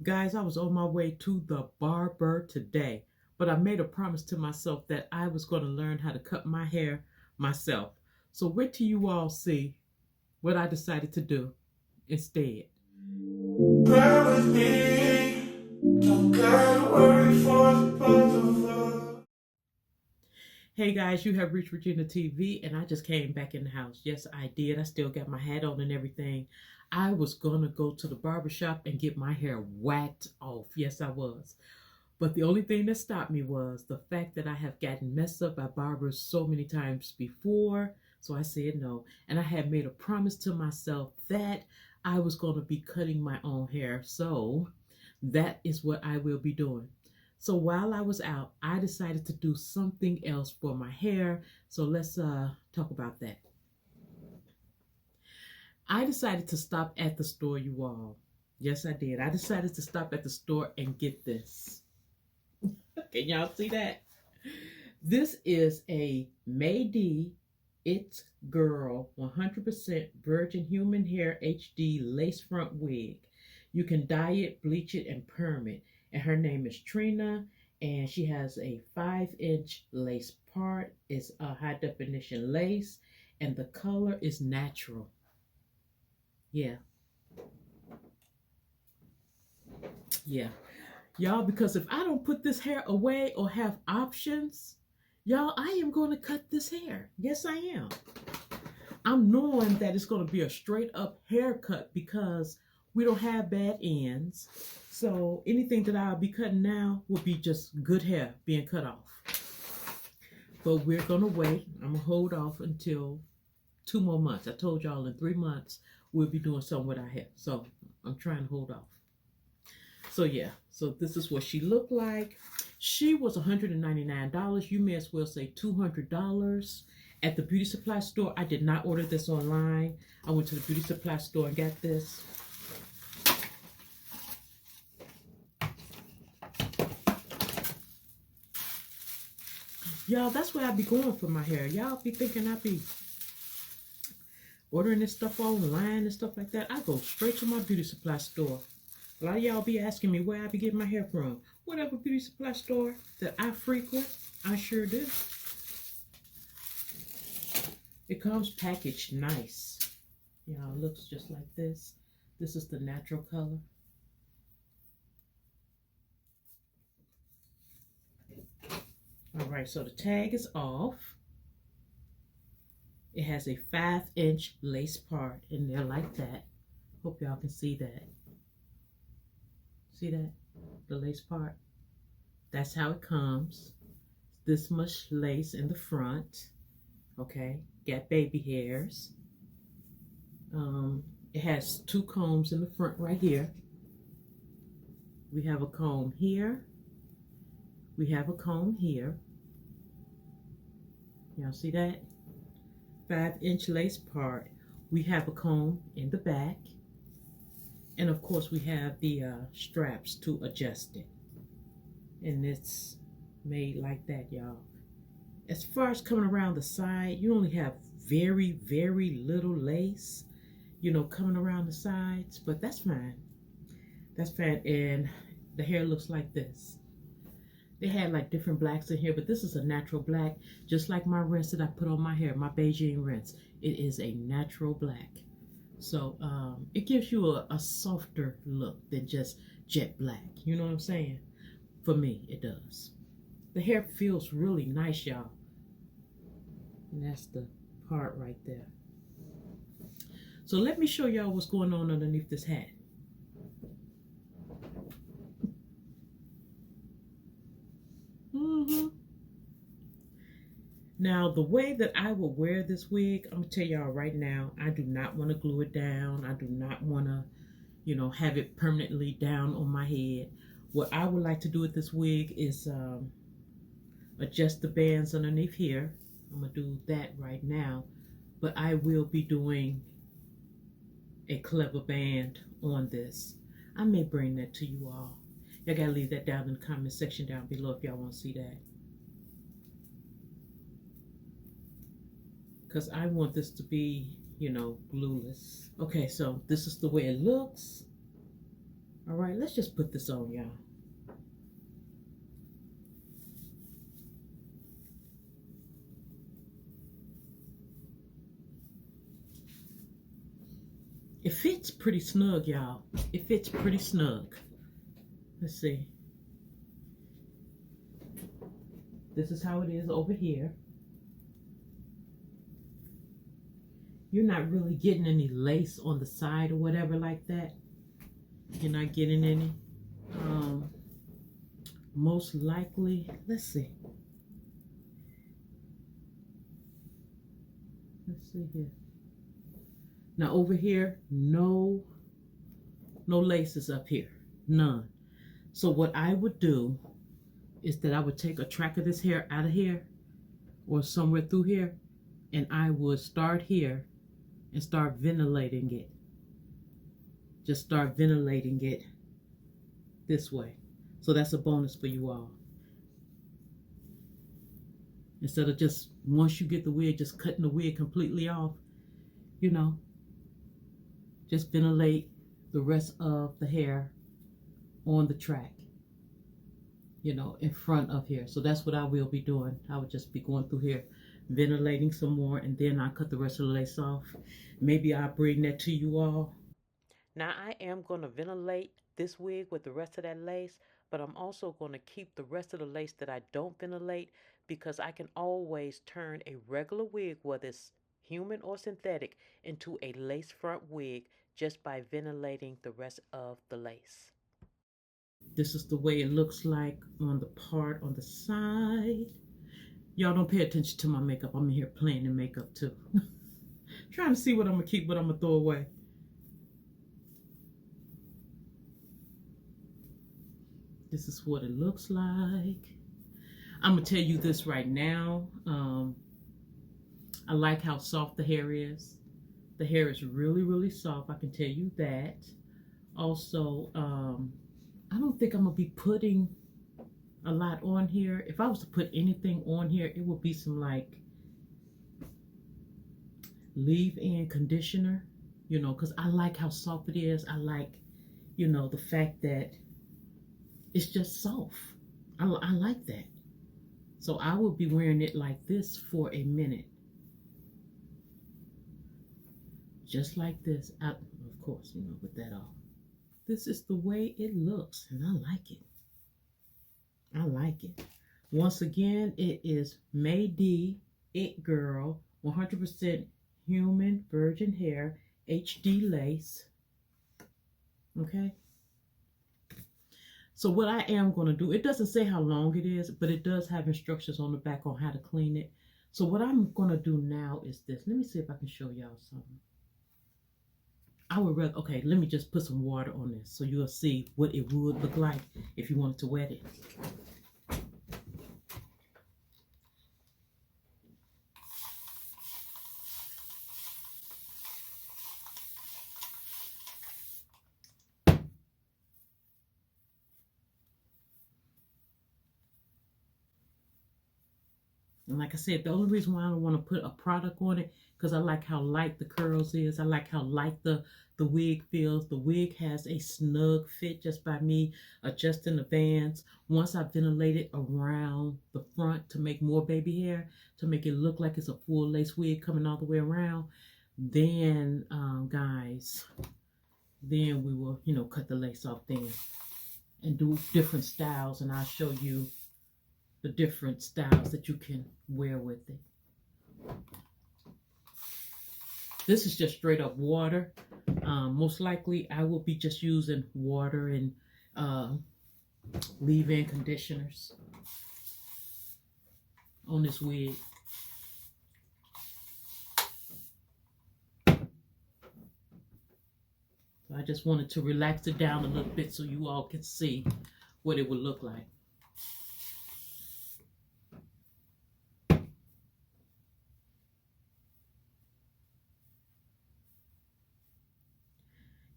Guys, I was on my way to the barber today, but I made a promise to myself that I was going to learn how to cut my hair myself. So wait till you all see what I decided to do instead. Bear with me. Don't gotta worry for the both of us. Hey guys, you have reached Regina TV, and I just came back in the house. Yes, I did. I still got my hat on and everything. I was gonna go to the barber shop and get my hair whacked off. Yes, I was. But the only thing that stopped me was the fact that I have gotten messed up by barbers so many times before. So I said no. And I had made a promise to myself that I was going to be cutting my own hair. So that is what I will be doing. So while I was out, I decided to do something else for my hair. So let's talk about that. I decided to stop at the store, you all. Yes, I did. I decided to stop at the store and get this. Can y'all see that? This is a Mayday It Girl 100% virgin human hair HD lace front wig. You can dye it, bleach it, and perm it. And her name is Trina, and she has a 5-inch lace part. It's a high definition lace, and the color is natural. Yeah, yeah. Y'all, because if I don't put this hair away or have options, y'all, I am going to cut this hair. Yes, I am. I'm knowing that it's going to be a straight up haircut because we don't have bad ends. So anything that I'll be cutting now will be just good hair being cut off. But we're going to wait. I'm going to hold off until 2 more months. I told y'all in 3 months we'll be doing something with our hair. So I'm trying to hold off. So yeah, so this is what she looked like. She was $199. You may as well say $200 at the beauty supply store. I did not order this online. I went to the beauty supply store and got this. Y'all, that's where I be going for my hair. Y'all be thinking I be ordering this stuff online and stuff like that. I go straight to my beauty supply store. A lot of y'all be asking me where I be getting my hair from. Whatever beauty supply store that I frequent, I sure do. It comes packaged nice. Y'all, it looks just like this. This is the natural color. All right, so the tag is off. It has a 5-inch lace part in there like that. Hope y'all can see that. See that? The lace part. That's how it comes. This much lace in the front. Okay, got baby hairs. It has 2 combs in the front right here. We have a comb here. We have a comb here. Y'all see that? 5-inch lace part. We have a comb in the back. And of course we have the straps to adjust it. And it's made like that, y'all. As far as coming around the side, you only have very, very little lace, coming around the sides, but that's fine. That's fine. And the hair looks like this. They had like different blacks in here, but this is a natural black, just like my rinse that I put on my hair, my Beijing rinse. It is a natural black. So it gives you a softer look than just jet black. You know what I'm saying? For me, it does. The hair feels really nice, y'all. And that's the part right there. So let me show y'all what's going on underneath this hat. Now, the way that I will wear this wig, I'm going to tell y'all right now, I do not want to glue it down. I do not want to, have it permanently down on my head. What I would like to do with this wig is adjust the bands underneath here. I'm going to do that right now. But I will be doing a clever band on this. I may bring that to you all. Y'all got to leave that down in the comment section down below if y'all want to see that. Because I want this to be, glueless. Okay, so this is the way it looks. All right, let's just put this on, y'all. It fits pretty snug, y'all. It fits pretty snug. Let's see. This is how it is over here. You're not really getting any lace on the side or whatever like that. You're not getting any. Most likely, let's see. Let's see here. Now over here, no laces up here, none. So what I would do is that I would take a track of this hair out of here or somewhere through here, and I would start here and start ventilating it. Just start ventilating it this way. So that's a bonus for you all. Instead of just, once you get the wig, just cutting the wig completely off, you know, just ventilate the rest of the hair on the track, you know, in front of here. So that's what I will be doing. I would just be going through here, ventilating some more, and then I'll cut the rest of the lace off. Maybe I'll bring that to you all. Now I am going to ventilate this wig with the rest of that lace, but I'm also going to keep the rest of the lace that I don't ventilate, because I can always turn a regular wig, whether it's human or synthetic, into a lace front wig just by ventilating the rest of the lace. This is the way it looks like on the part on the side. Y'all don't pay attention to my makeup. I'm in here playing in makeup too. Trying to see what I'm going to keep, what I'm going to throw away. This is what it looks like. I'm going to tell you this right now. I like how soft the hair is. The hair is really, really soft. I can tell you that. Also, I don't think I'm going to be putting a lot on here. If I was to put anything on here, it would be some like leave-in conditioner, you know, because I like how soft it is. I like, you know, the fact that it's just soft. I like that. So I will be wearing it like this for a minute. Just like this. Of course, you know, with that off. This is the way it looks, and I like it. I like it. Once again, it is Made It Girl, 100% human virgin hair, HD lace. Okay? So what I am going to do, it doesn't say how long it is, but it does have instructions on the back on how to clean it. So what I'm going to do now is this. Let me see if I can show y'all something. I would rather, okay, let me just put some water on this so you'll see what it would look like if you wanted to wet it. And like I said, the only reason why I don't want to put a product on it, because I like how light the curls is. I like how light the wig feels. The wig has a snug fit just by me adjusting the bands. Once I ventilate it around the front to make more baby hair, to make it look like it's a full lace wig coming all the way around, then, guys, then we will, you know, cut the lace off then and do different styles, and I'll show you the different styles that you can wear with it. This is just straight up water. Most likely I will be just using water and leave-in conditioners on this wig. So I just wanted to relax it down a little bit so you all can see what it would look like.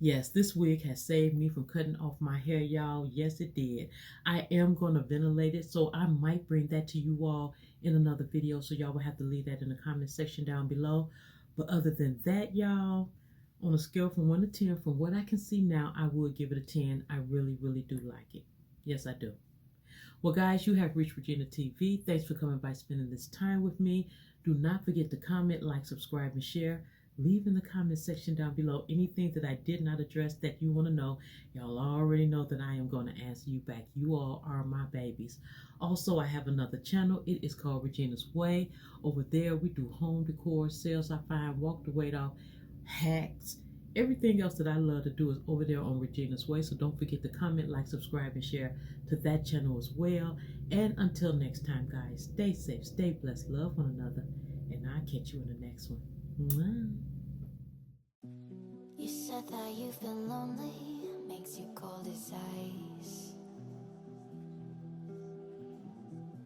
Yes, this wig has saved me from cutting off my hair, y'all. Yes, it did. I am going to ventilate it, so I might bring that to you all in another video, so y'all will have to leave that in the comment section down below. But other than that, y'all, On a scale from 1 to 10, from what I can see now, I would give it a 10. I really, really do like it. Yes, I do. Well, guys, you have reached Regina TV. Thanks for coming by, spending this time with me. Do not forget to comment, like, subscribe, and share. Leave in the comment section down below anything that I did not address that you want to know. Y'all already know that I am going to answer you back. You all are my babies. Also, I have another channel. It is called Regina's Way. Over there, we do home decor, sales I find, walk the weight off, hacks. Everything else that I love to do is over there on Regina's Way. So don't forget to comment, like, subscribe, and share to that channel as well. And until next time, guys, stay safe, stay blessed, love one another, and I'll catch you in the next one. Mwah. You said that you've been lonely, makes you cold as ice.